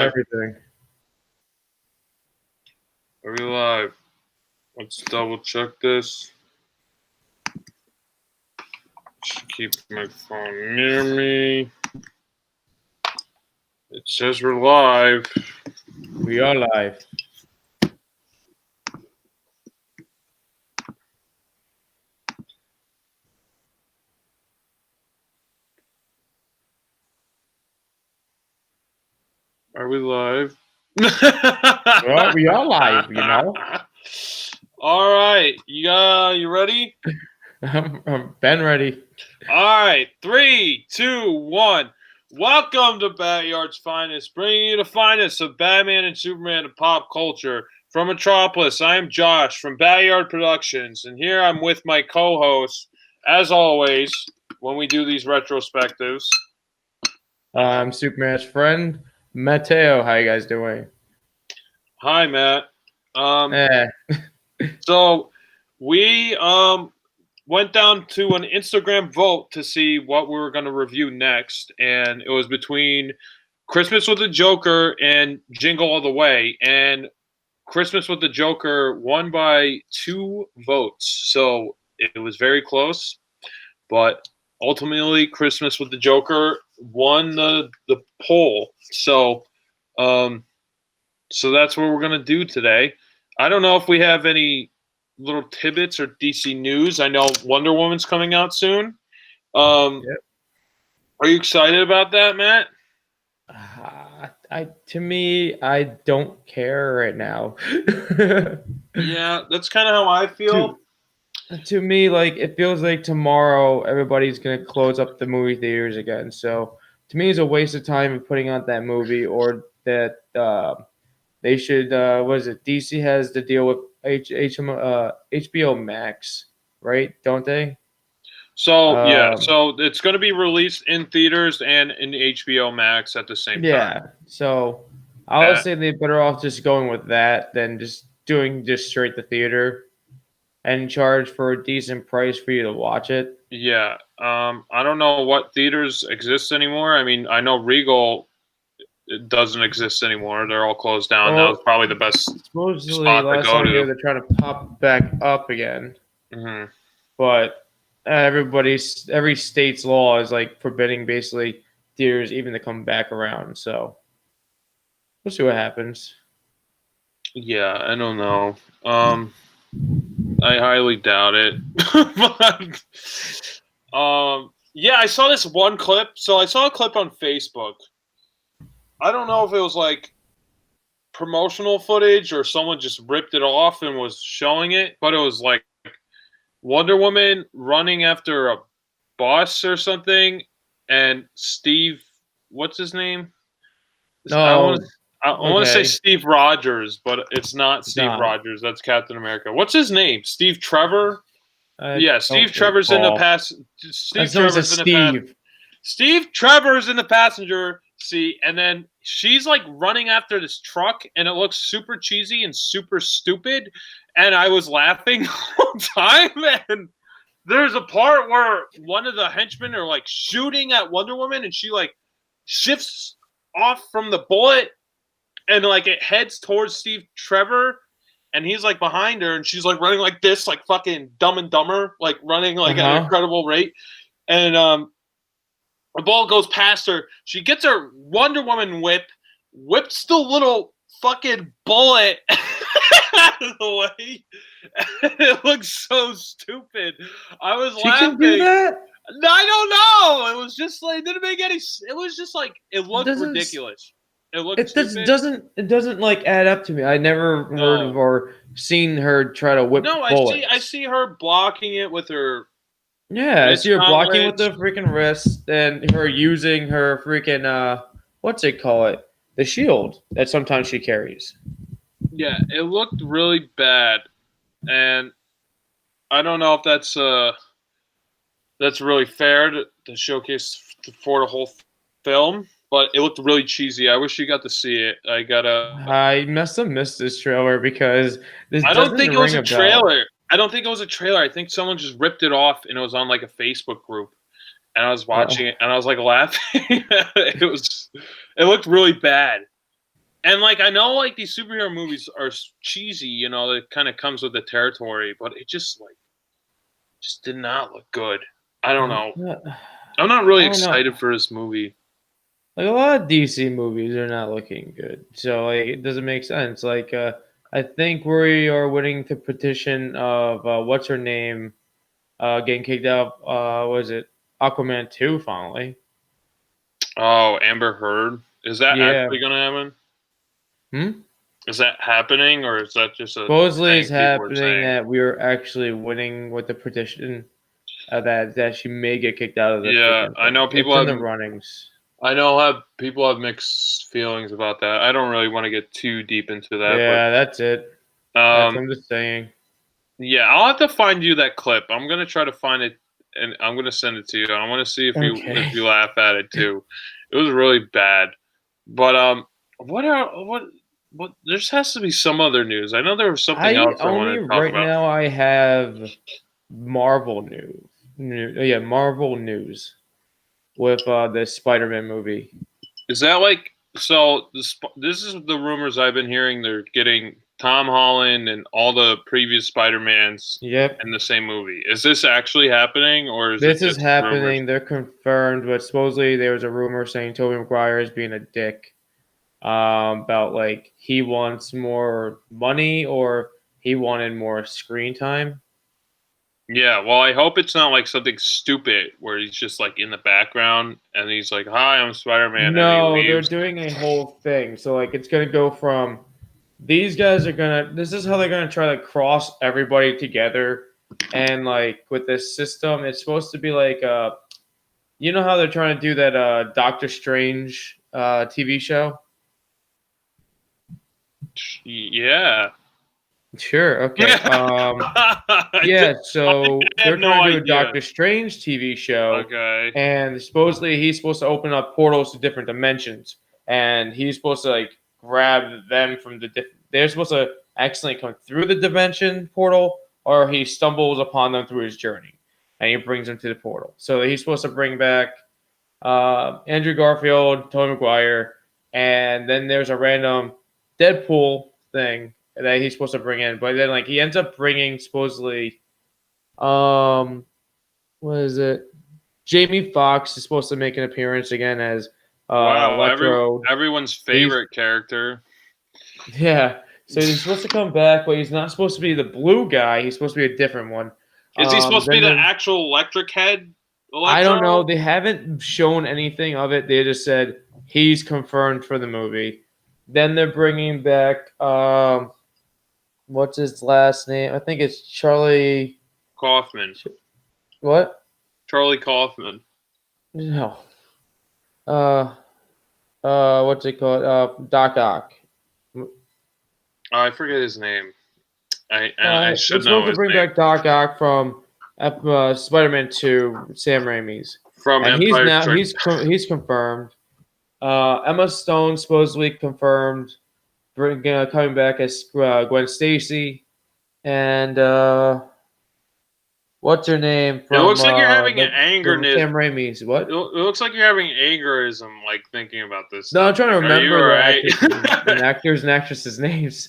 Everything. Are we live? Let's double check this. Just keep my phone near me. It says we're live. We are live. Are we live? Well, we are live, you know. All right. You ready? I'm Ben ready. All right. 3, 2, 1. Welcome to BatYard's Finest, bringing you the finest of Batman and Superman and pop culture. From Metropolis, I am Josh from BatYard Productions, and here I'm with my co-host, as always, when we do these retrospectives. I'm Superman's friend, Mateo. How you guys doing? Hi, Matt. So we went down to an Instagram vote to see what we were going to review next, and it was between Christmas with the Joker and Jingle All the Way, and Christmas with the Joker won by 2 votes, so it was very close, but ultimately Christmas with the Joker won the poll. So that's what we're going to do today. I don't know if we have any little tidbits or DC news. I know Wonder Woman's coming out soon. Yep. Are you excited about that, Matt? To me, I don't care right now. Yeah, that's kind of how I feel. To me, like, it feels like tomorrow everybody's gonna close up the movie theaters again. So to me, it's a waste of time of putting out that movie, or that they should. What is it? DC has to deal with HBO Max, right? Don't they? So yeah, so it's going to be released in theaters and in HBO Max at the same time. Yeah, so I would say they're better off just going with that than just doing just straight to theater and charge for a decent price for you to watch it. Yeah, I don't know what theaters exist anymore. I mean, I know Regal doesn't exist anymore. They're all closed down. That was probably the best spot to go to. They're trying to pop back up again. Mm-hmm. But every state's law is like forbidding basically theaters even to come back around. So we'll see what happens. Yeah, I don't know. I highly doubt it. But, yeah, I saw this one clip. So I saw a clip on Facebook. I don't know if it was like promotional footage or someone just ripped it off and was showing it, but it was like Wonder Woman running after a bus or something, and Steve, what's his name? No, I want to say Steve Rogers, but it's not Steve Rogers. That's Captain America. What's his name? Steve Trevor? Yeah, Steve Trevor's in the past. Steve Trevor's in the passenger seat, and then she's like running after this truck, and it looks super cheesy and super stupid. And I was laughing the whole time. And there's a part where one of the henchmen are like shooting at Wonder Woman, and she like shifts off from the bullet, and like it heads towards Steve Trevor, and he's like behind her, and she's like running like this, like fucking Dumb and Dumber, like running like at an incredible rate. And the ball goes past her. She gets her Wonder Woman whips the little fucking bullet out of the way. It looks so stupid. I was laughing. Can do that? I don't know. It was just like, it didn't make any. It was just like, it looked ridiculous. It doesn't like add up to me. I never heard of or seen her try to whip bullets. I see her blocking it with her. Yeah, I see her blocking with the freaking wrist, and her using her freaking what's it call it? The shield that sometimes she carries. Yeah, it looked really bad, and I don't know if that's really fair to showcase for the whole film. But it looked really cheesy. I wish you got to see it. I must have missed this trailer because I don't think it was a trailer. I don't think it was a trailer. I think someone just ripped it off, and it was on like a Facebook group. And I was watching it, and I was like laughing. It looked really bad. And like I know like these superhero movies are cheesy, you know, it kind of comes with the territory, but it just did not look good. I don't know. I'm not I really don't know. excited for this movie. Like a lot of DC movies are not looking good, so like it doesn't make sense. Like I think we are winning the petition of what's her name getting kicked out. Was it Aquaman 2 finally? Oh, Amber Heard. Is that Yeah. actually gonna happen? Hmm. Is that happening, or is that just a Supposedly thing it's people are happening saying? that we are actually winning with the petition that she may get kicked out of the Yeah, freaking I thing. know It's people in have. the runnings. I know have people have mixed feelings about that. I don't really want to get too deep into that, Yeah, that's it. but I'm just saying. yeah, I'll have to find you that clip. I'm gonna try to find it, and I'm gonna send it to you. I want to see if Okay. you laugh at it too. It was really bad, but what? There has to be some other news. I know there was something I else I only wanted to talk right about. now I have Marvel news. Yeah, Marvel news with the Spider-Man movie. Is that like so? This is the rumors I've been hearing. They're getting Tom Holland and all the previous Spider-Mans Yep. in the same movie. Is this actually happening, or is it This is just rumors? happening. They're confirmed, but supposedly there was a rumor saying Tobey Maguire is being a dick. About like he wants more money or he wanted more screen time. Yeah, well, I hope it's not like something stupid where he's just like in the background and he's like, "Hi, I'm Spider-Man," and he No, they're leaves. doing a whole thing. So like it's gonna go from these guys are gonna this is how they're gonna try to cross everybody together and like with this system it's supposed to be like you know how they're trying to do that Doctor Strange TV show? Yeah. Sure, okay. I Yeah, did. so I they're had no trying to do a idea. Doctor Strange TV show, Okay. and supposedly he's supposed to open up portals to different dimensions, and he's supposed to like grab them from the they're supposed to accidentally come through the dimension portal, or he stumbles upon them through his journey, and he brings them to the portal. So he's supposed to bring back Andrew Garfield, Tobey Maguire, and then there's a random Deadpool thing that he's supposed to bring in, but then like he ends up bringing supposedly um what is it? Jamie Foxx is supposed to make an appearance again as Wow. Electro. Everyone's He's favorite character. yeah. So he's supposed to come back, but he's not supposed to be the blue guy. He's supposed to be a different one. Is he supposed to be Then the there, actual Electric Head I don't know. Electro? They haven't shown anything of it. They just said he's confirmed for the movie. Then they're bringing back what's his last name? I think it's Charlie. Kaufman. What? Charlie Kaufman. No. Uh, what's it called? Doc Ock. I forget his name. I They're should know supposed to his bring name. back Doc Ock from Spider-Man 2, Sam Raimi's, From and he's Empire now Strikes. he's confirmed. Emma Stone supposedly confirmed, coming back as Gwen Stacy, and what's her name It from looks like you're having an the angerness. Sam Raimi's? What? It looks like you're having agerism, like thinking about this No, I'm stuff. trying to Like, are you remember the alright? actors and actresses' names.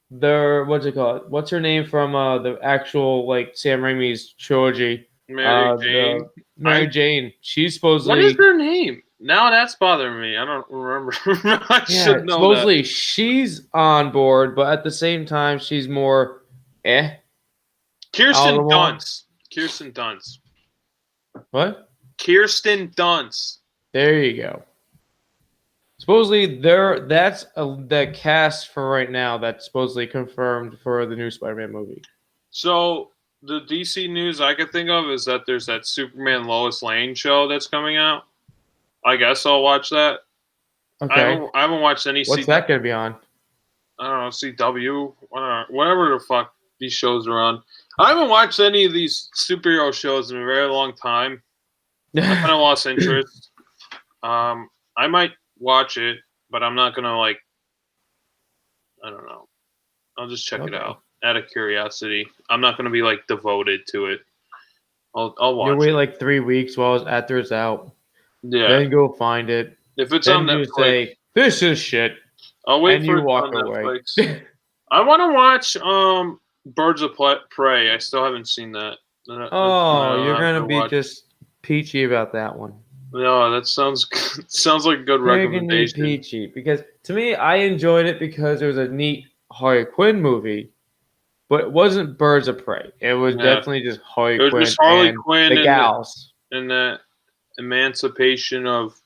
They're what's it called? What's her name from the actual like Sam Raimi's trilogy? Mary Jane. The Mary I. Jane. She's What is supposedly her name? Now that's bothering me. I don't remember. I yeah, should know that. supposedly she's on board, but at the same time she's more all Kirsten along. Dunst. Kirsten Dunst. What? Kirsten Dunst. There you go. Supposedly that's the cast for right now that's supposedly confirmed for the new Spider-Man movie. So the DC news I could think of is that there's that Superman Lois Lane show that's coming out. I guess I'll watch that. Okay. I haven't watched any What's that going to be on? I don't know, CW, whatever the fuck these shows are on. I haven't watched any of these superhero shows in a very long time. I kind of lost interest. I might watch it, but I'm not gonna like. I don't know. I'll just check it out out of curiosity. I'm not gonna be like devoted to it. I'll watch. You wait it. like 3 weeks while after it's out. Yeah. Then go find it. If it's Then on you Netflix, say this is shit, I'll wait and for you it walk on away. Netflix. I want to watch Birds of Prey. I still haven't seen that. That's Oh, one you're I'll have gonna to be watch. just peachy about that one. No, that sounds sounds like a good You're gonna be recommendation. peachy because to me, I enjoyed it because it was a neat Harley Quinn movie, but it wasn't Birds of Prey. It was Yeah, definitely just Harley it was Quinn just Harley and Quinn the gals. and the emancipation of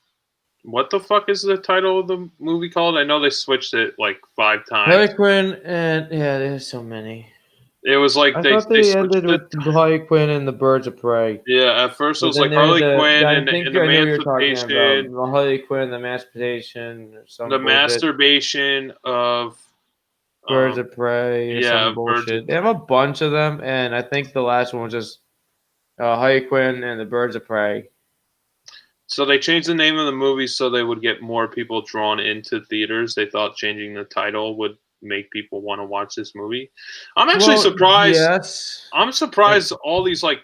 what the fuck is the title of the movie called? I know they switched it like 5 times. Harley Quinn and yeah, there's so many. It was like I they thought they switched ended it. with Harley Quinn and the Birds of Prey. Yeah, at first it But was then like there's Harley Quinn I and think I know what you're talking about. emancipation, The Harley Quinn, the Emancipation, or the some bullshit. masturbation of Birds of Prey or yeah, some birds. bullshit. They have a bunch of them, and I think the last one was just Harley Quinn and the Birds of Prey. So they changed the name of the movie so they would get more people drawn into theaters. They thought changing the title would make people want to watch this movie. I'm actually Well, surprised. yes. I'm surprised all these like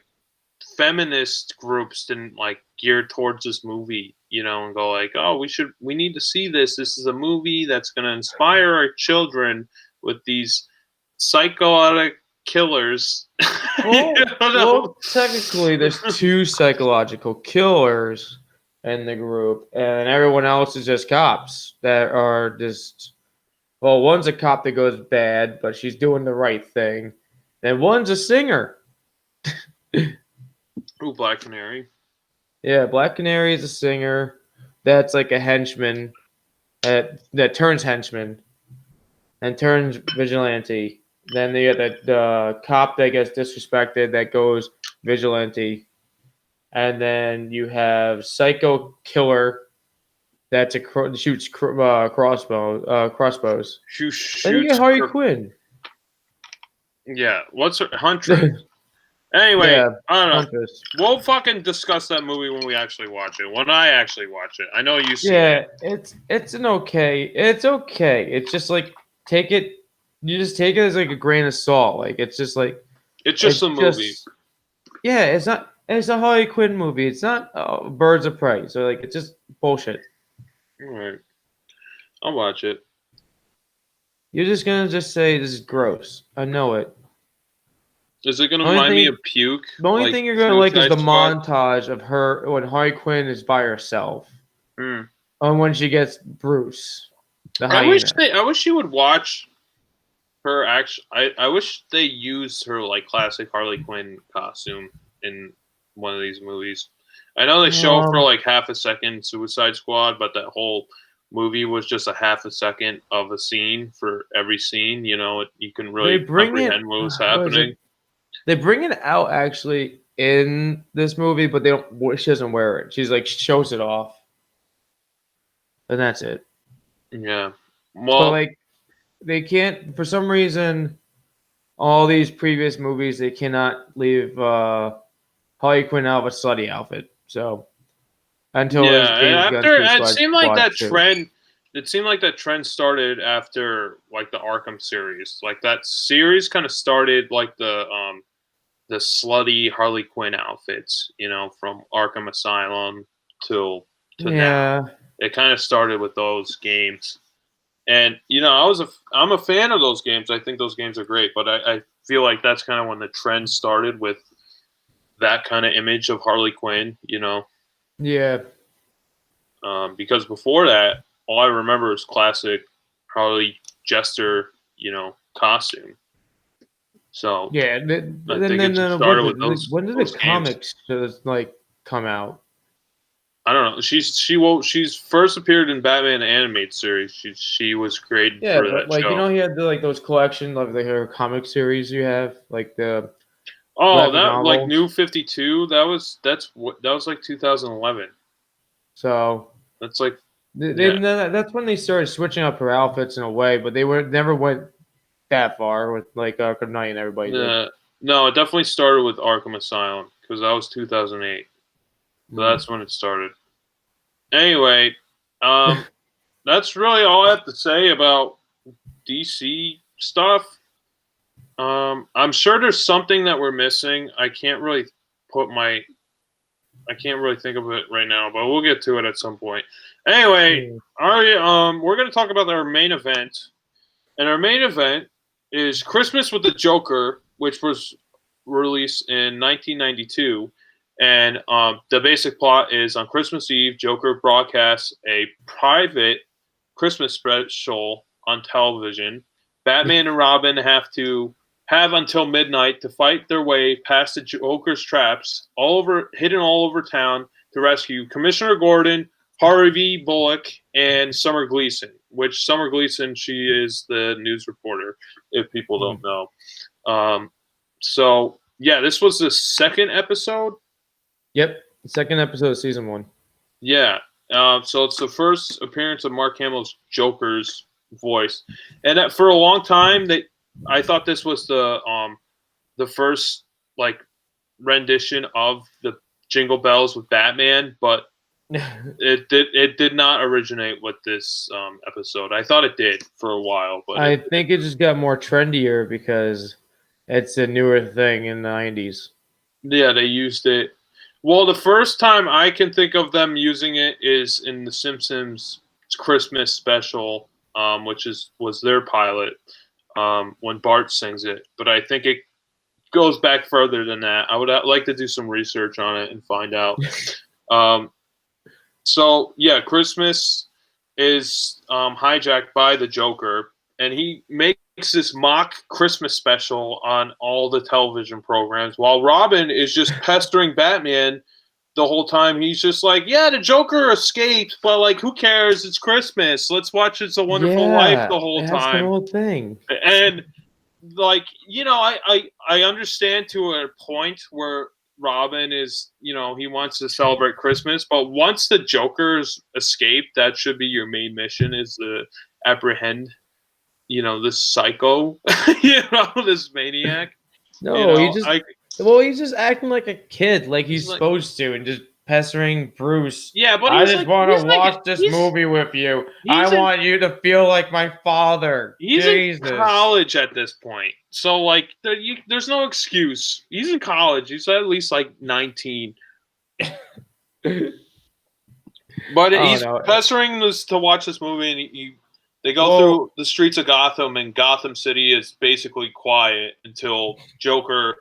feminist groups didn't like gear towards this movie, you know, and go like, "Oh, we need to see this. This is a movie that's going to inspire our children with these psychotic killers." Well, You know? technically, there's two psychological killers in the group, and everyone else is just cops that are just. Well, one's a cop that goes bad, but she's doing the right thing, and one's a singer. Ooh, Black Canary. Yeah, Black Canary is a singer. That's like a henchman that turns henchman and turns vigilante. Then you got the cop that gets disrespected that goes vigilante, and then you have psycho killer that's shoots crossbows. Who Then you get shoots? Harley Quinn. Yeah, what's her Huntress? Anyway, Yeah, I don't know. Huntress. We'll fucking discuss that movie when we actually watch it. When I actually watch it, I know you see Yeah, it. it's an okay. It's okay. It's just like take it. You just take it as like a grain of salt. Like it's just like It's just a movie. Yeah, it's not. It's a Harley Quinn movie. It's not Birds of Prey. So like it's just bullshit. All right, I'll watch it. You're just gonna just say this is gross. I know it. Is it gonna Only remind me thing- of puke? The only like thing you're gonna like is the Suicide Squad? montage of her when Harley Quinn is by herself, Hmm. and when she gets Bruce, the I wish hyena. I wish you would watch her I wish they used her like classic Harley Quinn costume in one of these movies. I know they show it for like half a second Suicide Squad, but that whole movie was just a half a second of a scene for every scene. You know, you can really comprehend what was happening. They bring it out actually in this movie, but they don't. She doesn't wear it. She's like shows it off, and that's it. Yeah. But Well, like they can't for some reason. All these previous movies, they cannot leave Harley Quinn out of a slutty outfit. So until this yeah. James Gunn After it Suicide seemed like Squad that 2. trend. It seemed like that trend started after like the Arkham series. Like that series kind of started like the slutty Harley Quinn outfits, you know, from Arkham Asylum to now. Yeah, It kind of started with those games, and you know, I'm a fan of those games. I think those games are great, but I feel like that's kind of when the trend started with that kind of image of Harley Quinn, you know, yeah, because before that, all I remember is classic Harley Jester, you know, costume. So yeah. I think it just started with when did those the games. comics just, like come out? I don't know. She's first appeared in Batman animated series. She was created Yeah, for but that like you show. know, he had like those collection of like her comic series you have, like the Oh, graphic that like novels. New 52. That was like 2011. So That's like that's when they started switching up her outfits in a way, but they never went that far with like Arkham Knight and everybody did. No, it definitely started with Arkham Asylum because that was 2008. So that's when it started. Anyway, that's really all I have to say about DC stuff. I'm sure there's something that we're missing. I can't really think of it right now, but we'll get to it at some point. Anyway, we're going to talk about our main event. And our main event is Christmas with the Joker, which was released in 1992. And the basic plot is on Christmas Eve, Joker broadcasts a private Christmas special on television. Batman and Robin have until midnight to fight their way past the Joker's traps, hidden all over town, to rescue Commissioner Gordon, Harvey Bullock, and Summer Gleeson. Which Summer Gleeson, she is the news reporter, if people don't know. So yeah, this was the second episode. Yep, second episode of season 1. Yeah. So it's the first appearance of Mark Hamill's Joker's voice, and for a long time I thought this was the first like rendition of the Jingle Bells with Batman, but it did not originate with this episode. I thought it did for a while, but I think it just got more trendier because it's a newer thing in the 90s. Yeah, they used it. Well, the first time I can think of them using it is in The Simpsons Christmas special, which was their pilot, when Bart sings it. But I think it goes back further than that. I would like to do some research on it and find out. So yeah, Christmas is hijacked by the Joker, and he makes this mock Christmas special on all the television programs, while Robin is just pestering Batman the whole time. He's just like, yeah, the Joker escaped, but like, who cares? It's Christmas. Let's watch It's a Wonderful Life the whole time. The whole thing. And like, I understand to a point where Robin is, he wants to celebrate Christmas, but once the Joker's escaped, that should be your main mission, is to apprehend, this psycho, this maniac. No, he's just acting like a kid, like he's supposed to, and just pestering Bruce. Yeah, but I just want to watch this movie with you. I want you to feel like my father. He's in college at this point, so like, there's no excuse. He's in college. He's at least like 19. But he's pestering us to watch this movie, and they go through the streets of Gotham, and Gotham City is basically quiet until Joker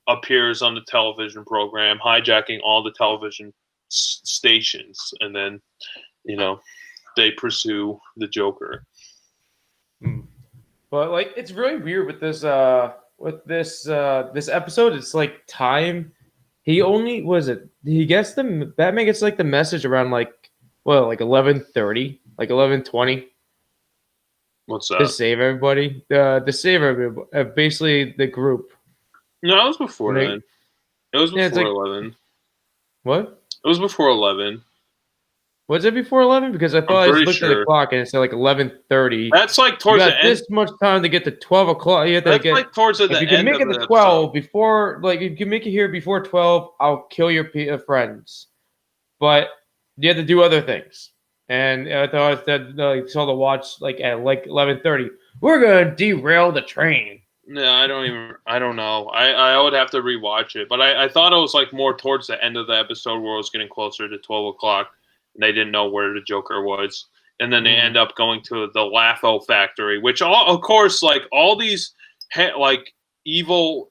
appears on the television program, hijacking all the television stations, and then, they pursue the Joker. But like, it's really weird with this this episode. It's like time. Batman gets like the message around like 11:30, like 11:20. What's that? To save everybody. Basically the group. No, it was before then. It was before 11. What? It was before 11. Was it before 11? Because I thought I just looked at the clock and it said like 11:30. That's like towards the end. This much time to get to 12 o'clock. You have to get like towards the end. If you can make it to 12 before, like, you can make it here before 12, I'll kill your friends. But you have to do other things. And I thought that saw the watch like at like 11:30. We're gonna derail the train. No, I don't know. I would have to rewatch it. But I thought it was like more towards the end of the episode where it was getting closer to 12 o'clock. And they didn't know where the Joker was. And then they end up going to the Laugh-O Factory, which of course, like, all these evil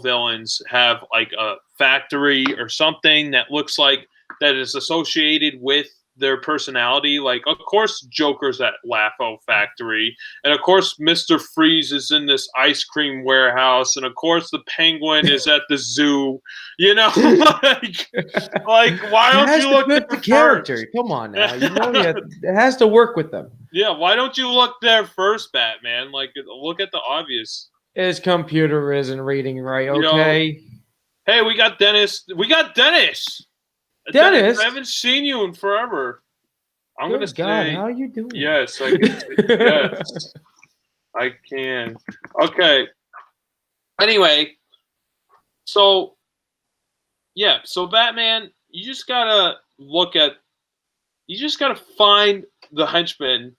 villains have like a factory or something that looks like that is associated with their personality. Like, of course, Joker's at Laugh-O Factory, and of course, Mr. Freeze is in this ice cream warehouse, and of course, the Penguin is at the zoo. Like why don't you look at the character? First? Come on now, it has to work with them. Yeah, why don't you look there first, Batman? Like, look at the obvious. His computer isn't reading right. Okay. Hey, we got Dennis. Dennis, I haven't seen you in forever. I'm going to say, how are you doing? Yes, I can. Yes, I can. Okay. Anyway, so Batman, you just gotta find the henchmen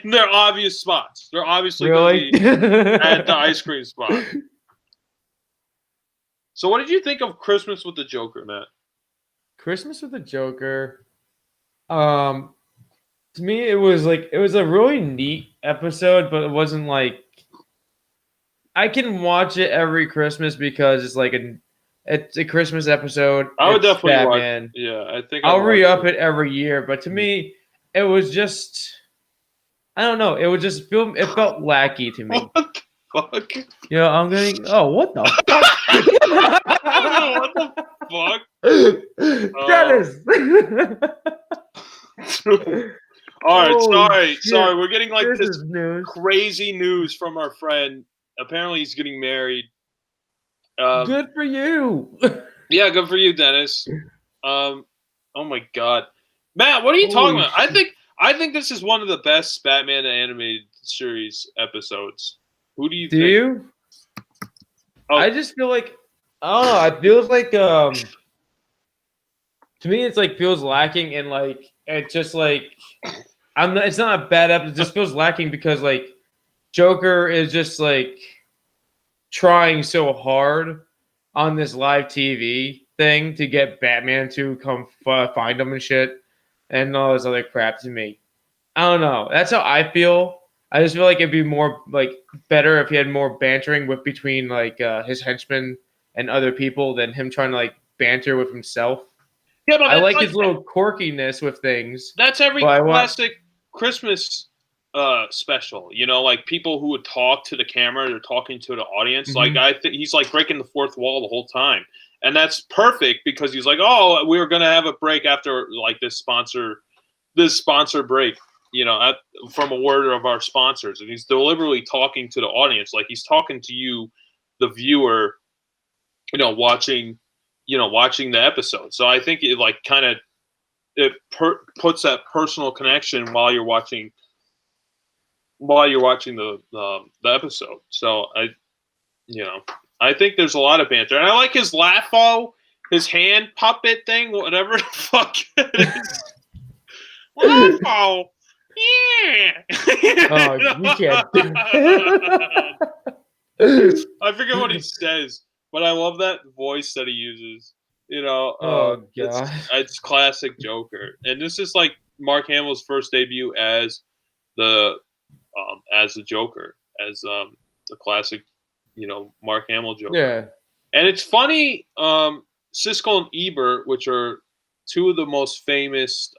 in their obvious spots. They're obviously going to be at the ice cream spot. So what did you think of Christmas with the Joker, Matt? Christmas with the Joker. To me, it was a really neat episode, but it wasn't like I can watch it every Christmas because it's a Christmas episode. I would It's definitely watch. Batman. Yeah, I think I'd I'll watch re-up it. it every year, but to me, it was just I don't know. It would just feel it felt lackey to me. What the fuck? You know, I'm getting what the fuck? I don't know what the fuck. Dennis. All right, Oh, sorry. shit. We're getting like This this is news. crazy news from our friend. Apparently, he's getting married. Good for you. Yeah, good for you, Dennis. Oh my God, Matt, what are you talking Holy about? I think this is one of the best Batman animated series episodes. Who do you Do think? you? Oh. I just feel like I don't know. It feels like to me it's like feels lacking and like it's just like it's not a bad episode. It just feels lacking because like Joker is just like trying so hard on this live TV thing to get Batman to come find him and shit and all this other crap to me. I don't know. That's how I feel. I just feel like it'd be more like better if he had more bantering with between like his henchmen and other people than him trying to like banter with himself. Yeah, but I that's like his little quirkiness with things. That's every But I want classic Christmas special. You know, like people who would talk to the camera, they're talking to the audience. Like I think he's like breaking the fourth wall the whole time, and that's perfect because he's like, oh, we were gonna have a break after like this sponsor break. You know, from a word of our sponsors, and he's deliberately talking to the audience, like he's talking to you, the viewer. Watching the episode. So I think it like kind of puts that personal connection while you're watching the episode. So I think there's a lot of banter, and I like his laugho, his hand puppet thing, whatever the fuck it is. Laugho, yeah. Oh, you can't. I forget what he says, but I love that voice that he uses. Oh god. It's classic Joker, and this is like Mark Hamill's first debut as the Joker, as the classic, Mark Hamill Joker. Yeah. And it's funny, Siskel and Ebert, which are two of the most famous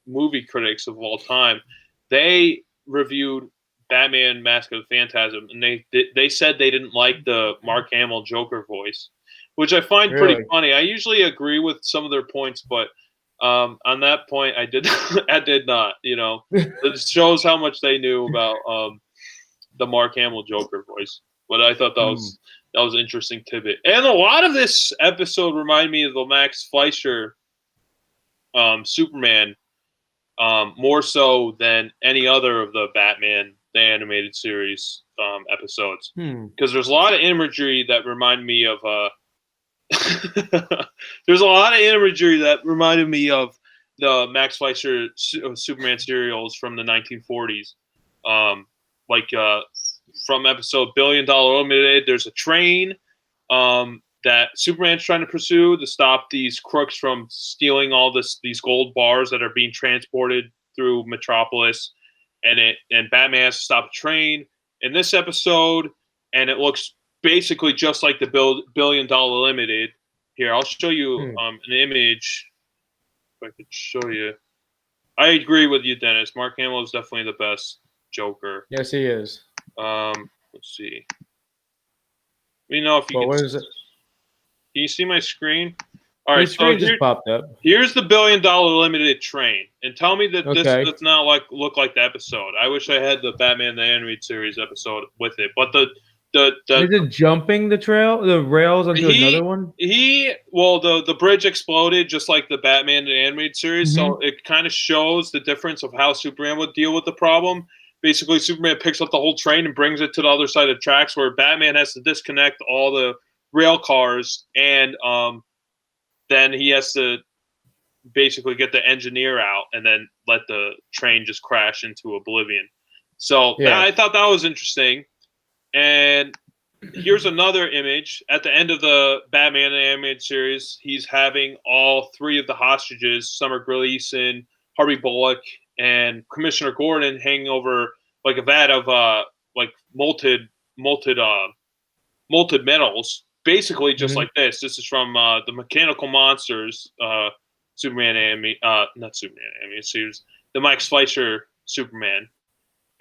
movie critics of all time, they reviewed Batman: Mask of the Phantasm, and they said they didn't like the Mark Hamill Joker voice, which I find pretty funny. I usually agree with some of their points, but on that point, I did not. It shows how much they knew about the Mark Hamill Joker voice. But I thought that was an interesting tidbit, and a lot of this episode reminded me of the Max Fleischer Superman, more so than any other of the Batman the animated series episodes, because there's a lot of imagery that reminded me of the Max Fleischer Superman serials from the 1940s, from episode $1 Billion Limited. There's a train that Superman's trying to pursue to stop these crooks from stealing all these gold bars that are being transported through Metropolis, and Batman has to stop a train in this episode, and it looks basically just like the $1 Billion Limited. Here, I'll show you an image. If I could show you. I agree with you, Dennis. Mark Hamill is definitely the best Joker. Yes, he is. Let's see. Let me know if you can. What is it? Can you see my screen? All right, my screen just popped up. Here's the $1 Billion Limited train, and tell me that this does not look like the episode. I wish I had the Batman the Animated Series episode with it, but the is it jumping the rails onto another one? The bridge exploded just like the Batman the Animated Series, so it kind of shows the difference of how Superman would deal with the problem. Basically, Superman picks up the whole train and brings it to the other side of the tracks, where Batman has to disconnect all the rail cars, and then he has to basically get the engineer out and then let the train just crash into oblivion. So I thought that was interesting. And here's another image. At the end of the Batman animated series, he's having all 3 of the hostages, Summer Gleeson, Harvey Bullock, and Commissioner Gordon, hanging over like a vat of like molted metals, basically just like this. This is from the Mechanical Monsters Superman anime, not Superman anime series, the Mike Fleischer Superman,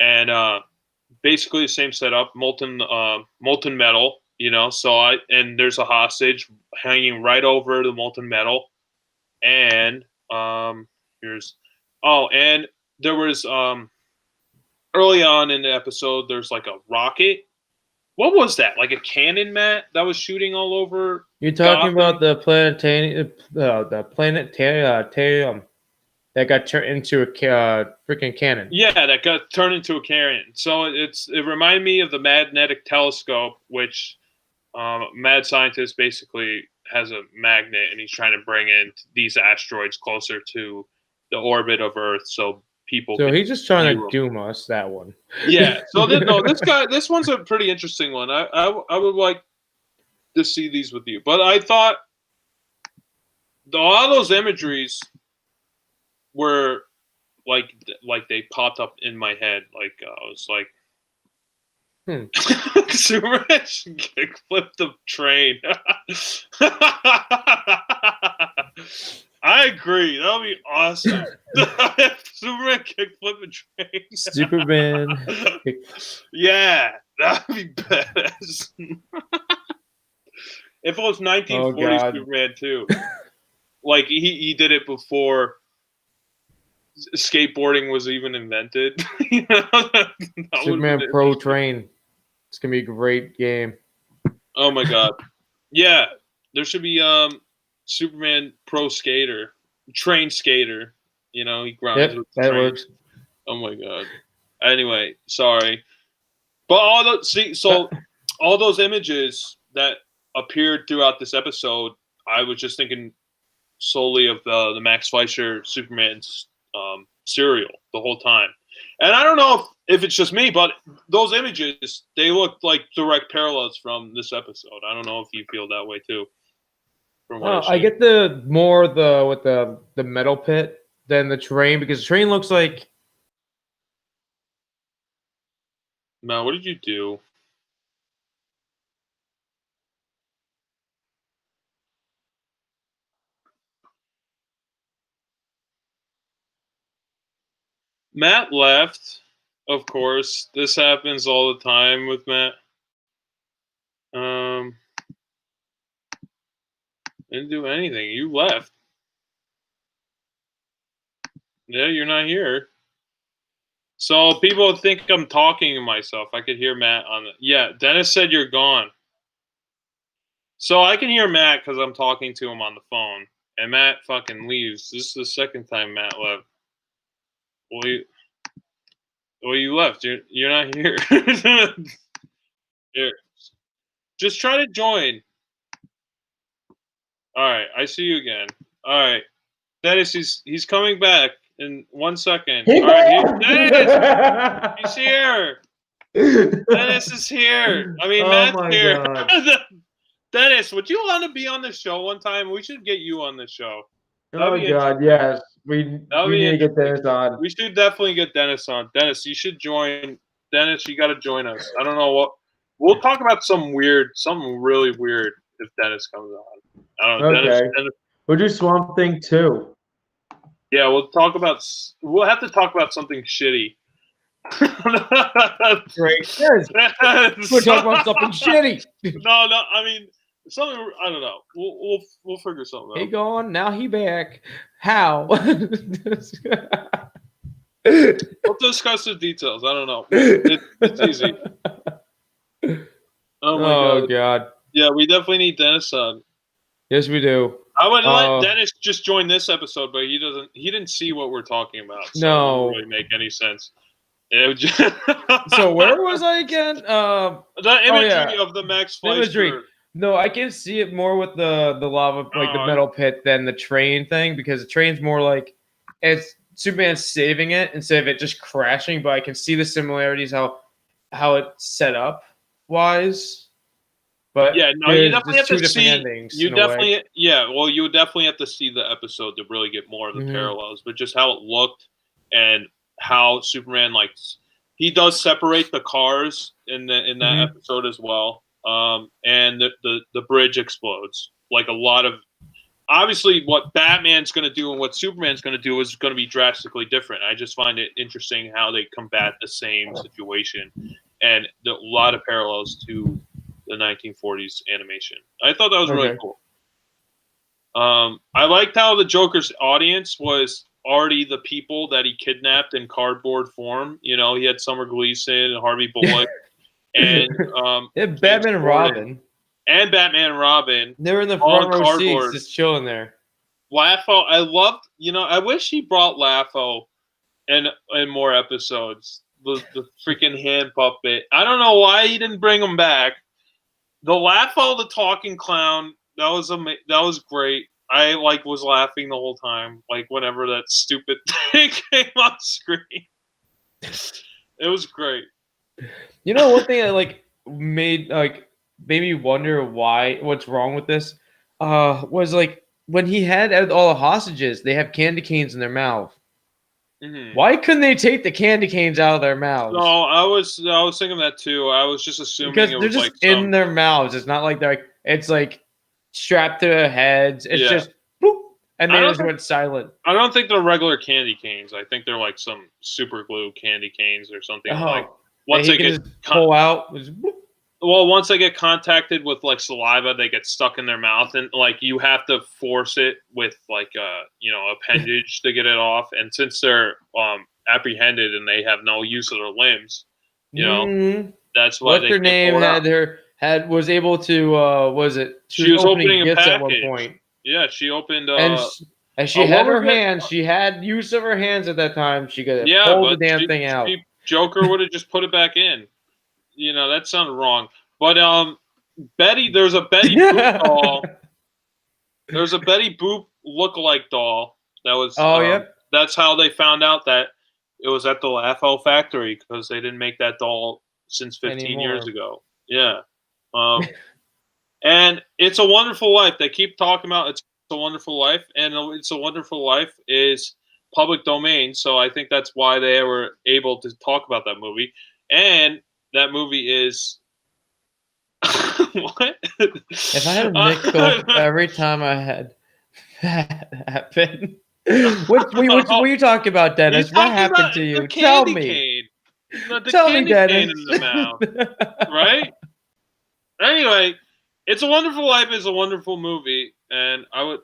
and basically the same setup, molten metal. So there's a hostage hanging right over the molten metal, and here's and there was early on in the episode, there's like a rocket. What was that? Like a cannon, Matt, that was shooting all over? You're talking Gotham? about the planetarium that got turned into a freaking cannon. Yeah, that got turned into a cannon. So it reminded me of the magnetic telescope, which mad scientist basically has a magnet, and he's trying to bring in these asteroids closer to the orbit of Earth, so people. So he's just trying to doom us. That one. Yeah. So this one's a pretty interesting one. I would like to see these with you, but I thought all those imageries were like they popped up in my head. Like I was like, Superman kickflip the train. I agree. That would be awesome. Superman kickflip a train. Superman. Yeah, that would be badass. If it was 1940 Superman too, like he did it before skateboarding was even invented. Superman Pro Train. It's gonna be a great game. Oh my god. Yeah, there should be Superman Pro Skater, Train Skater. He grinds with the that train. works. Oh my god. Anyway, sorry, but all those images that appeared throughout this episode, I was just thinking solely of the Max Fleischer Superman's cereal the whole time. And I don't know if it's just me, but those images, they look like direct parallels from this episode. I don't know if you feel that way too. I get the with the metal pit than the train, because the train looks like. Man, what did you do? Matt left, of course. This happens all the time with Matt. Didn't do anything. You left. Yeah, you're not here. So people think I'm talking to myself. I could hear Matt on the. Yeah, Dennis said you're gone. So I can hear Matt because I'm talking to him on the phone. And Matt fucking leaves. This is the second time Matt left. Well, you left. You're not here. Here. Just try to join. All right, I see you again. All right, Dennis, he's coming back in 1 second. All right, Dennis, he's here. Dennis is here. I mean, Matt's here. Dennis, would you want to be on the show one time? We should get you on the show. Oh my god, yes. We need to get Dennis on. We should definitely get Dennis on. Dennis, you should join. Dennis, you got to join us. I don't know what. We'll talk about something really weird if Dennis comes on. I don't know. Okay. Dennis, we'll do Swamp Thing too. Yeah, we'll have to talk about something shitty. Great. Yes. We're talking about something shitty. No, I mean something. I don't know. We'll figure something out. He gone, now he back. How? We'll discuss the details. I don't know. It's easy. Oh my god. Yeah, we definitely need Dennis on. Yes, we do. I would let Dennis just join this episode, but he didn't see what we're talking about. So no, it doesn't really make any sense. So where was I again? The imagery of the Max Fleischer. No, I can see it more with the lava, like the metal pit, than the train thing, because the train's more like it's Superman saving it instead of it just crashing. But I can see the similarities how it's set up wise. But Yeah, no, you definitely there's have two to different see. endings You in a way. definitely, yeah. Well, you would definitely have to see the episode to really get more of the parallels. But just how it looked and how Superman he does separate the cars in that episode as well. And the bridge explodes. Like a lot of obviously what Batman's going to do and what Superman's going to do is going to be drastically different. I just find it interesting how they combat the same situation and a lot of parallels to the 1940s animation. I thought that was really Okay. cool. I liked how the Joker's audience was already the people that he kidnapped in cardboard form. You know, he had Summer Gleeson and Harvey Bullock and Yeah, James Batman and Corden Robin. and Batman and Robin They were in the all front in row seats, cardboard. just chilling there. Laffo, I loved. You know, I wish he brought Laffo in more episodes. The freaking hand puppet. I don't know why he didn't bring him back. The Laffo, the talking clown. That was great. I was laughing the whole time, like whenever that stupid thing came on screen. It was great. You know, one thing that made me wonder what's wrong with this, was when he had all the hostages, they have candy canes in their mouth. Mm-hmm. Why couldn't they take the candy canes out of their mouths? No, I was thinking that too. I was just assuming Because it they're was just in their mouths. It's not like it's like strapped to their heads. It's just boop, and they just went silent. I don't think they're regular candy canes. I think they're like some super glue candy canes or something. Once they get pull out. once they get contacted with saliva, they get stuck in their mouth, and you have to force it with appendage to get it off. And since they're apprehended and they have no use of their limbs, that's why what's her name was able to she was opening gifts at one point. Yeah, she opened and she had her hands. She had use of her hands at that time. She could pull the damn thing out. Joker would have just put it back in. That sounded wrong. But there's a Betty Boop doll. There's a Betty Boop lookalike doll that was. Yep. That's how they found out that it was at the Laffo factory because they didn't make that doll since 15 years ago. Yeah. And It's a Wonderful Life. They keep talking about It's a Wonderful Life, and It's a Wonderful Life is public domain, so I think that's why they were able to talk about that movie. And that movie is what? If I had a nickel every time I had that happen, what are you talking about, Dennis? What happened to you? Tell me. Tell me, Dennis. In the mouth, right? Anyway, It's a Wonderful Life is a wonderful movie, and I would,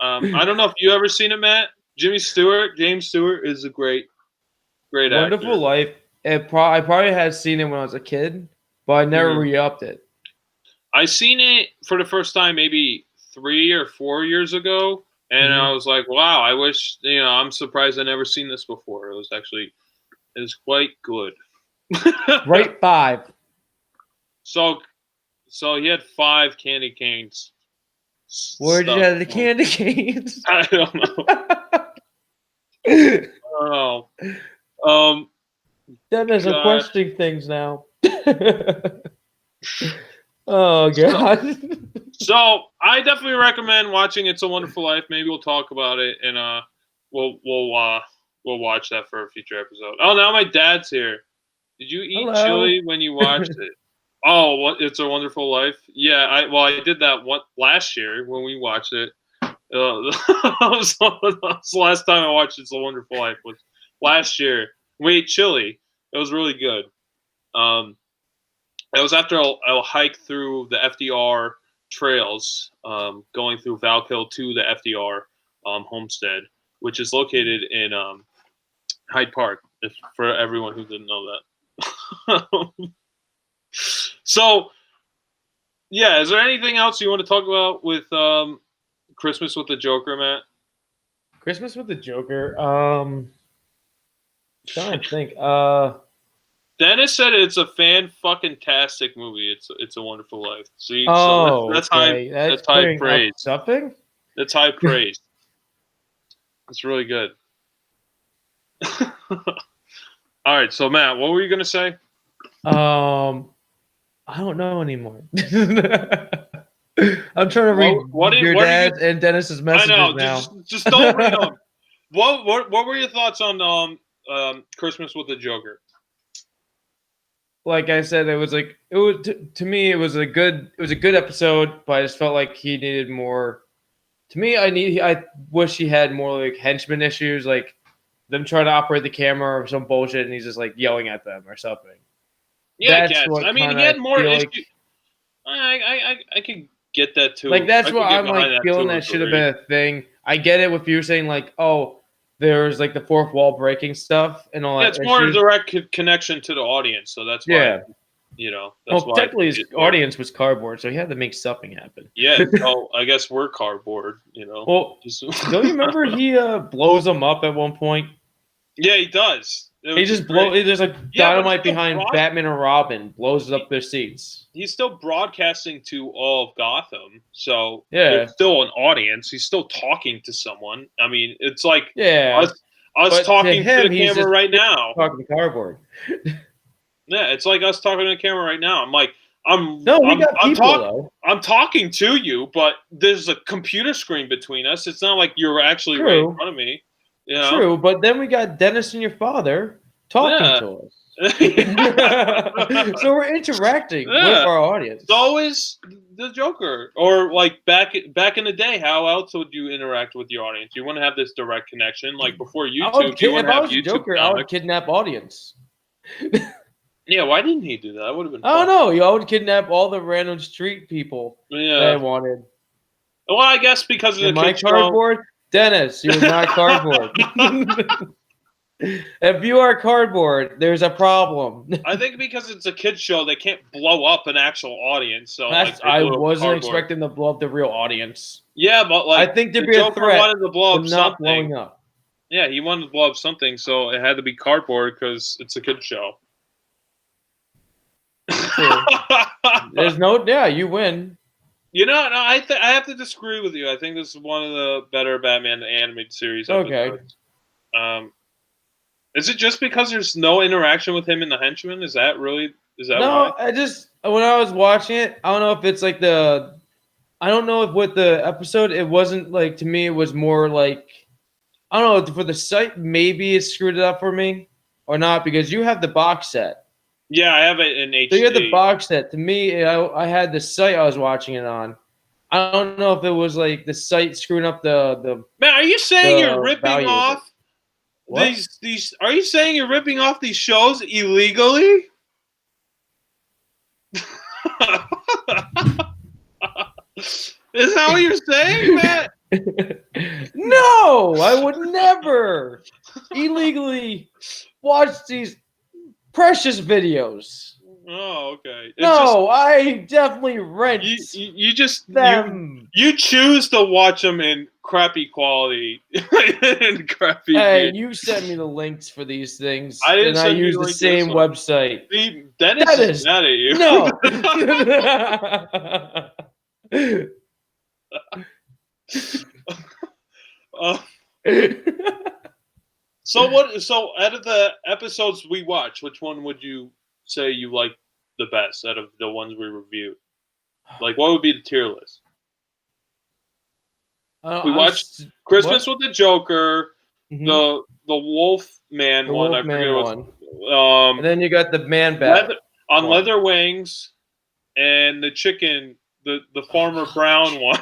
I don't know if you ever seen it, Matt. James Stewart is a great actor. Wonderful Life. I probably had seen it when I was a kid, but I never re-upped it. I seen it for the first time maybe 3 or 4 years ago, and I was like, "Wow! I wish I'm surprised I never seen this before." It was quite good. Right 5. So he had 5 candy canes. Where did you have the candy canes? I don't know. Dennis, I'm questioning things now. Oh god. So I definitely recommend watching It's a Wonderful Life. Maybe we'll talk about it, and we'll watch that for a future episode. Oh, now my dad's here. Did you eat chili when you watched it? Oh, It's a Wonderful Life. Yeah, I did that last year when we watched it. That was the last time I watched It's a Wonderful Life was last year. We ate chili. It was really good. It was after a hike through the FDR trails, going through Valkill to the FDR homestead, which is located in Hyde Park. For everyone who didn't know that. So, yeah, is there anything else you want to talk about with Christmas with the Joker, Matt? Christmas with the Joker. Trying to think. Dennis said it's a fan-fucking-tastic movie. It's a Wonderful Life. See, that's okay. That's high praise. Something? That's high praise. It's really good. All right, so Matt, what were you gonna say? I don't know anymore. I'm trying to read What your are dad you? and Dennis's I messages know. now. Just don't read them. What were your thoughts on Christmas with the Joker? Like I said, it was to me it was a good episode, but I just felt like he needed more. To me, I wish he had more like henchman issues, like them trying to operate the camera or some bullshit, and he's just like yelling at them or something. Yeah, I That's guess. what I mean, kind he of had more feel issues. like. I could get that too. Like that's I what could get I'm behind like that feeling to a that should have degree. been a thing. I get it with you saying like, oh, there's like the fourth wall breaking stuff and all Yeah, that it's more a issues. direct connection to the audience, so that's why. Yeah. That's why Technically his it worked. audience was cardboard, so he had to make something happen. Yeah, so I guess we're cardboard. Well, don't you remember he blows them up at one point? Yeah, he does. He just there's like Yeah, but dynamite behind Batman and Robin, blows up their seats. He's still broadcasting to all of Gotham, so Yeah. there's still an audience. He's still talking to someone. I mean, it's like Yeah, us talking to the he's camera just right now. talking cardboard. Yeah, it's like us talking to the camera right now. I'm like, I'm talking to you, but there's a computer screen between us. It's not like you're actually right in front of me. True, but then we got Dennis and your father talking to us. So we're interacting with our audience. It's always the Joker, or like back in the day. How else would you interact with your audience? You want to have this direct connection, like before YouTube. If I was a Joker, I would kidnap audience. Yeah, why didn't he do that? That would have been. I don't know. I would kidnap all the random street people that I wanted. Well, I guess because of my cardboard. Dennis, you're not cardboard. If you are cardboard, there's a problem. I think because it's a kids show, they can't blow up an actual audience. So I wasn't expecting to blow up the real audience. Yeah, but like I think there'd be a threat. Wanted to blow up not blowing up. Yeah, he wanted to blow up something, so it had to be cardboard because it's a kids show. There's no. Yeah, you win. No, I have to disagree with you. I think this is one of the better Batman animated series episodes. Okay. Is it just because there's no interaction with him and the henchman? Is that why? No, when I was watching it, I don't know if it's like I don't know if with the episode, it wasn't like, to me, it was more like, I don't know, for the site, maybe it screwed it up for me or not, because you have the box set. Yeah, I have it in HD. So you had the box set. To me, I had the site I was watching it on. I don't know if it was like the site screwing up the. Man, are you saying you're ripping off these? Are you saying you're ripping off these shows illegally? Is that what you're saying, Matt? No, I would never illegally watch these precious videos. Oh, okay. I definitely rent. You just them. You choose to watch them in crappy quality. Hey, you sent me the links for these things. I didn't. And I use the same website. See, Dennis is mad at you. No. So out of the episodes we watch, which one would you say you like the best out of the ones we reviewed? Like, what would be the tier list? We watched Christmas with the Joker, the Wolf Man one. I forget what. And then you got the Man Bat on Leather Wings, and the chicken. The Farmer Brown one.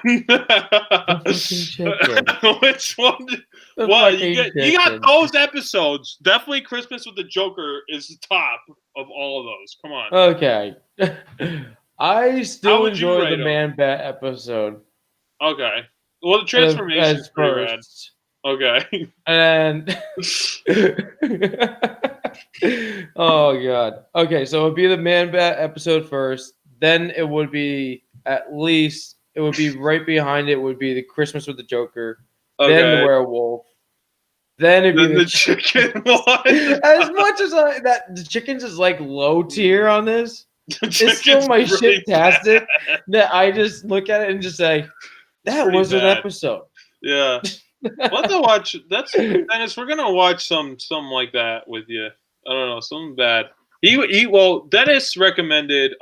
Which one? Well, you got those episodes. Definitely Christmas with the Joker is the top of all of those. Come on. Okay. I still enjoy the Man Bat episode. Okay. Well, the transformation is pretty rad. Okay. And oh god. Okay, so it would be the Man Bat episode first. Then it would be right behind it would be the Christmas with the Joker. Okay. Then the Werewolf. Then it'd be the chicken one. As much as the chickens is like low tier on this, it's still my shit-tastic that I just look at it and just say, that was an episode. Yeah. We'll have to watch. Dennis, we're gonna watch some like that with you. I don't know, something bad. Dennis recommended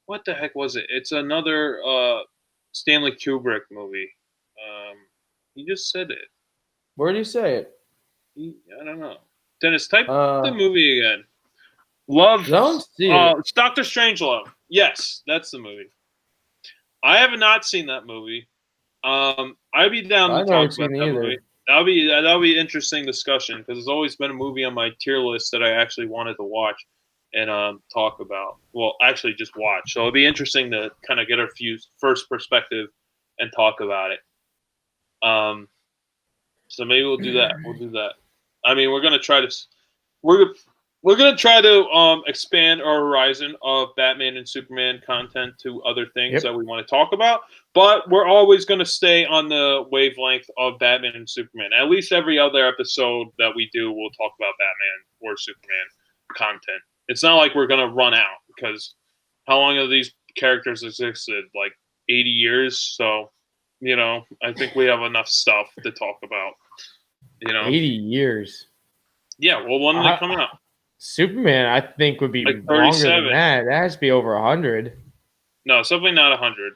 what the heck was it? It's another Stanley Kubrick movie. He just said it. Where do you say it? I don't know. Dennis, type the Uh, movie again. Love. I don't see it. It's Doctor Strangelove. Yes, that's the movie. I have not seen that movie. I'd be down to I've never talk about seen it that either. movie. That'll be interesting discussion because it's always been a movie on my tier list that I actually wanted to watch and talk about. Well, actually, just watch. So it'll be interesting to kind of get our first perspective and talk about it. So maybe we'll do that. We'll do that. I mean, we're we're gonna try to expand our horizon of Batman and Superman content to other things Yep. that we want to talk about. But we're always gonna stay on the wavelength of Batman and Superman. At least every other episode that we do, we'll talk about Batman or Superman content. It's not like we're gonna run out because how long have these characters existed? Like 80 years. So, I think we have enough stuff to talk about. 80 years. Yeah. Well, when did it come out? Superman, I think, would be Like longer 37. than that. That has to be over 100. No, it's definitely not 100.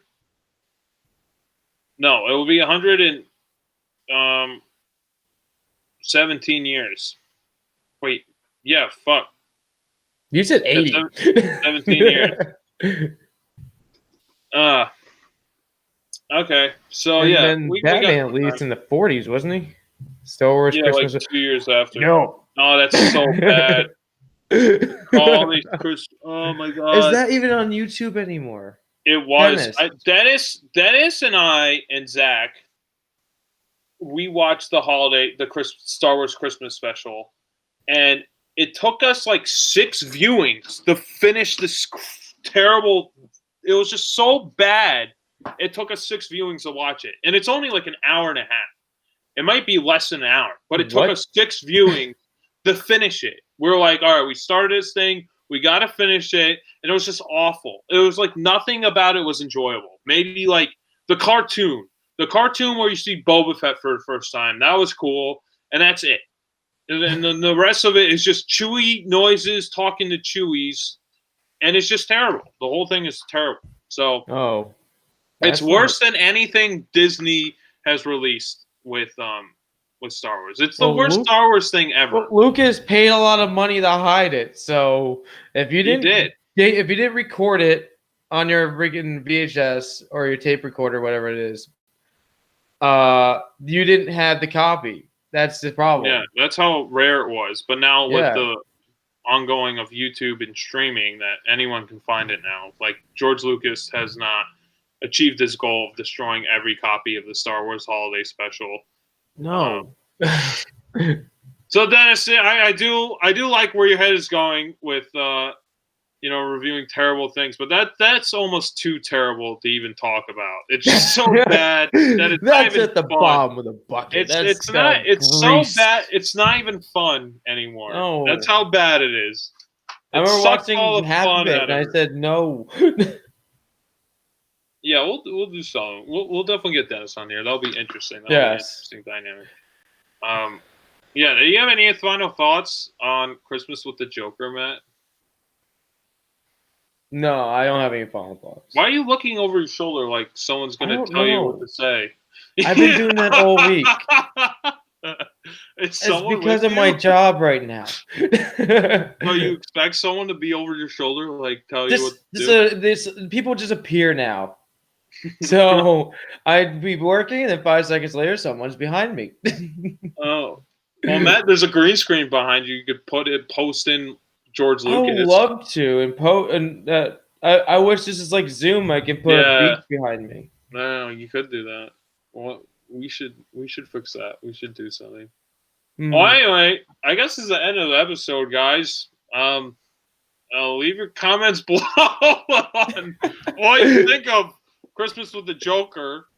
No, it will be 117 years. Wait, yeah, fuck. You said 80. 17 years. Okay, so And yeah, then Batman at least in the 40s, wasn't he? Star Wars Christmas. like 2 years after. No. Oh, that's so bad. Oh my god. Is that even on YouTube anymore? It was Dennis and I and Zach. We watched the Star Wars Christmas special, and it took us like 6 viewings to finish this terrible. It was just so bad. It took us 6 viewings to watch it, and it's only like an hour and a half. It might be less than an hour, but it took us 6 viewings to finish it. We're like, all right, we started this thing. We got to finish it. And it was just awful. It was like nothing about it was enjoyable. Maybe like the cartoon where you see Boba Fett for the first time. That was cool. And that's it. And then the rest of it is just Chewie noises talking to Chewies. And it's just terrible. The whole thing is terrible. So it's worse than anything Disney has released with Star Wars. It's the worst Star Wars thing ever. Well, Lucas paid a lot of money to hide it. So if you didn't record it on your freaking VHS or your tape recorder, whatever it is, you didn't have the copy. That's the problem. Yeah, that's how rare it was. But now with the ongoing of YouTube and streaming, that anyone can find it now. Like George Lucas has not achieved his goal of destroying every copy of the Star Wars Holiday Special. No. So Dennis, I do like where your head is going with reviewing terrible things, but that's almost too terrible to even talk about. It's just so bad that it's that's not even at the fun. bottom of the bucket. It's not. It's so bad. It's not even fun anymore. No. That's how bad it is. I remember watching half of it, and I said no. Yeah, we'll do something. We'll definitely get Dennis on here. That'll be interesting. That'll be an interesting dynamic. Yeah. Do you have any final thoughts on Christmas with the Joker, Matt? No, I don't have any final thoughts. Why are you looking over your shoulder like someone's going to tell you what to say? I've been doing that all week. It's because of my job right now. So you expect someone to be over your shoulder, like tell you what to do? People just appear now. So I'd be working, and then 5 seconds later, someone's behind me. Oh, well, Matt, there's a green screen behind you. You could post in George Lucas. I would love to, I wish this is like Zoom. I can put a beach behind me. No, you could do that. Well, we should fix that. We should do something. Well, anyway, I guess this is the end of the episode, guys. Leave your comments below on what you think of Christmas with the Joker.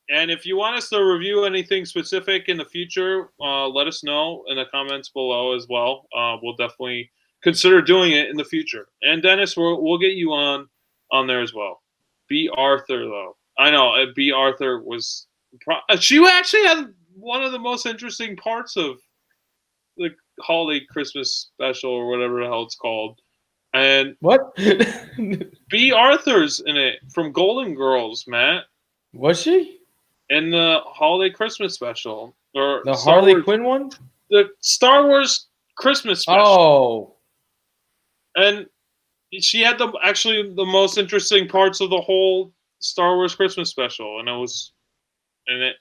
And if you want us to review anything specific in the future, let us know in the comments below as well. We'll definitely consider doing it in the future. And Dennis, we'll get you on there as well. B. Arthur, though. I know B. Arthur was. She actually had one of the most interesting parts of the holiday Christmas special or whatever the hell it's called. And What? B. Arthur's in it from Golden Girls, Matt, Was she? in the holiday Christmas special or The Star Harley Wars, Quinn one? the Star Wars Christmas special. Oh. And she had actually the most interesting parts of the whole Star Wars Christmas special, and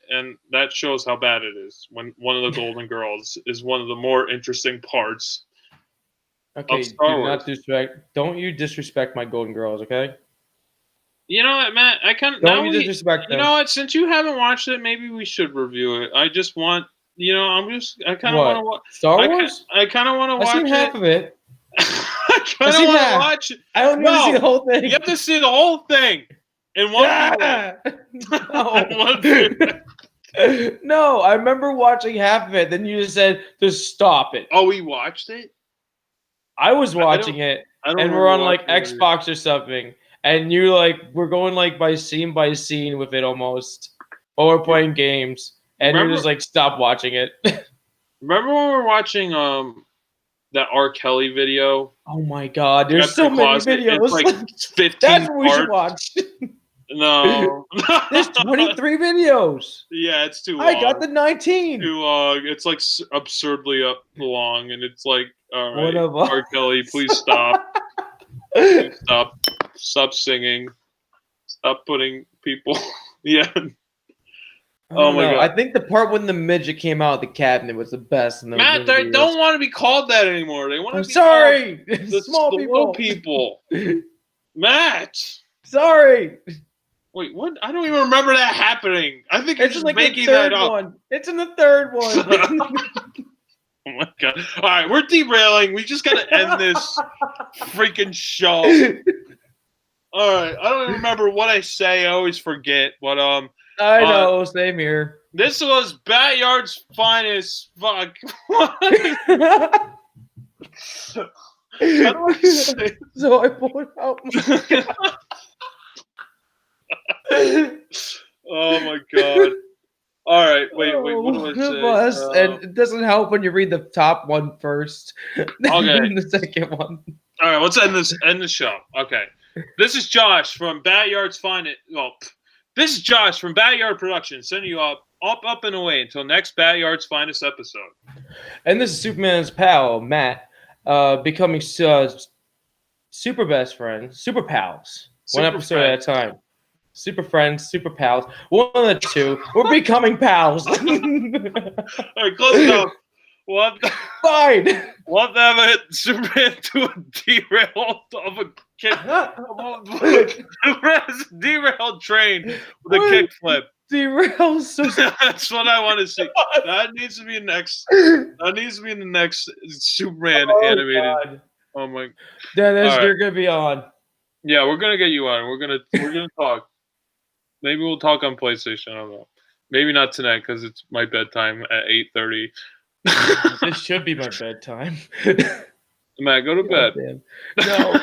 and that shows how bad it is when one of the Golden Girls is one of the more interesting parts Okay, of Star do Wars. not disrespect. Don't you disrespect my Golden Girls, okay? You know what, Matt? Don't you disrespect you them. know what? Since you haven't watched it, maybe we should review it. I just want, I kind of want to What? watch. Star Wars? I kind of want to I've watch seen half it. of it. I kind I've of seen want to half. watch it. I don't need to see the whole thing. You have to see the whole thing in one viewing. No. No, I remember watching half of it. Then you just said to stop it. Oh, we watched it? I was watching it, and we're on like Xbox or something, and you like we're going like by scene with it almost, while we're playing games, and you're just like stop watching it. Remember when we were watching that R. Kelly video? Oh my God, there's so many videos. It's like 15 That's what we should parts. watch. No. There's 23 videos. Yeah, it's too long. I got the 19. Too long. It's like absurdly long, and it's like, all right, R. Kelly, please stop. Please stop. Stop singing. Stop putting people. Yeah. Oh my God. I think the part when the midget came out of the cabinet was the best. In the Matt, they don't want to be called that anymore. They want to be sorry. called the Small people. Matt. Sorry. Wait, what? I don't even remember that happening. I think it's just like making the third that up. one. It's in the third one. Oh my God. All right, we're derailing. We just got to end this freaking show. All right, I don't even remember what I say. I always forget. But I know, same here. This was BatYard's finest. Fuck. How do I say? So I pulled out my Oh my God. All right, wait, what do I say? And it doesn't help when you read the top one first. Okay. The second one. All right, let's end the show. Okay. This is Josh from BatYard's finest. Well, this is Josh from BatYard Productions sending you up and away until next BatYard's finest episode. And this is Superman's pal, Matt, becoming super best friends, super pals, one episode at a time. Super friends, super pals. One of the two. We're becoming pals. All right, close enough. Fine. We'll have to have a Superman do a derail of a kick. Derailed train with a kickflip. Derail. That's what I want to see. That needs to be next. That needs to be in the next Superman animated. God. Oh my. Dennis, you're gonna be on. Yeah, we're gonna get you on. We're gonna talk. Maybe we'll talk on PlayStation. I don't know. Maybe not tonight because it's my bedtime at 8:30. This should be my bedtime. Matt, go to bed. No.